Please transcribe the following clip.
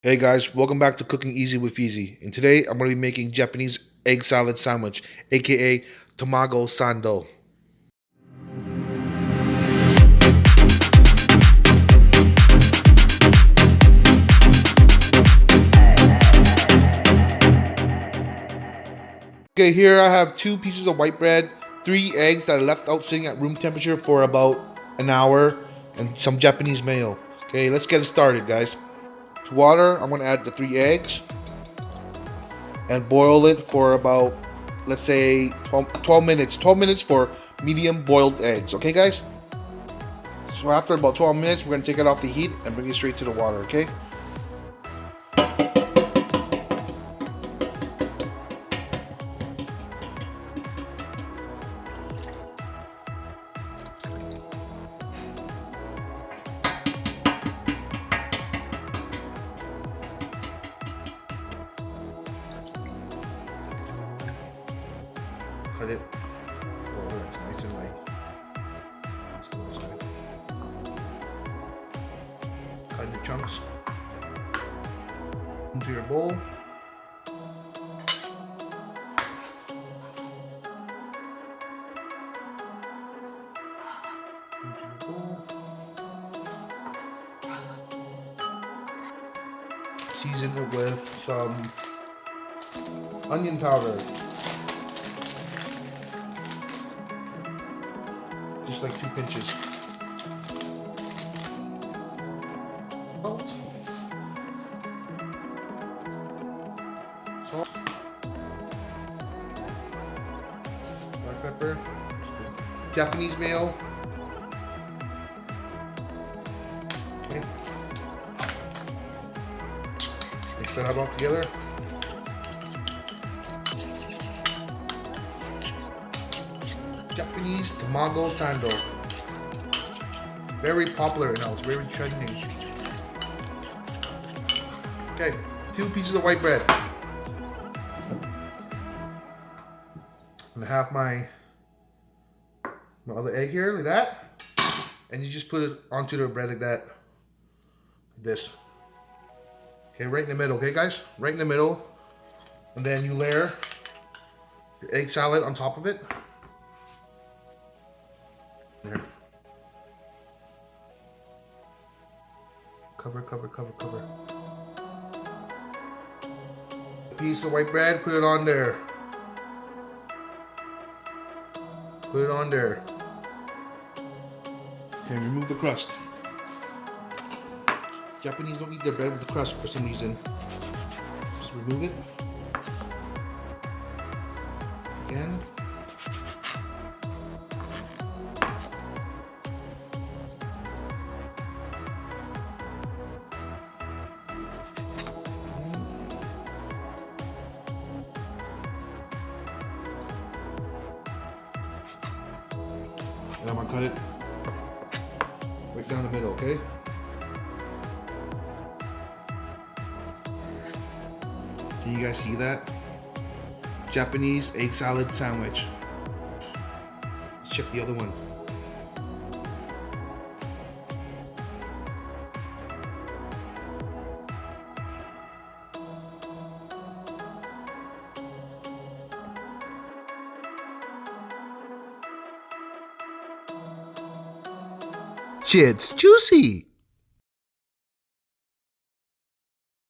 Hey guys, welcome back to Cooking Easy with Easy. And today I'm going to be making Japanese egg salad sandwich, aka Tomago Sando. Okay, here I have 2 pieces of white bread, 3 eggs that I left out sitting at room temperature for about an hour, and some Japanese mayo. Okay, let's get it started, guys. To water, I'm going to add the 3 eggs and boil it for about, let's say, 12 minutes. 12 minutes for medium boiled eggs. Okay, guys? So after about 12 minutes, we're going to take it off the heat and bring it straight to the water, okay? Cut it. Oh, it's nice and light. Still inside. Cut into chunks. Into your bowl. Into your bowl. Season it with some onion powder. Just like 2 pinches. Salt. Salt. Black pepper. Japanese mayo. Okay. Mix that all together. Japanese Tomago Sando. Very popular now, it's very trending. Okay, 2 pieces of white bread. I'm gonna have my other egg here, like that. And you just put it onto the bread like that. Like this. Okay, right in the middle, okay guys? Right in the middle. And then you layer your egg salad on top of it. There. Cover, cover, cover, cover. Piece of white bread, put it on there. Put it on there. Okay, remove the crust. Japanese don't eat their bread with the crust for some reason. Just remove it. Again. And I'm gonna cut it right down the middle, okay? Can you guys see that? Japanese egg salad sandwich. Let's check the other one. It's juicy.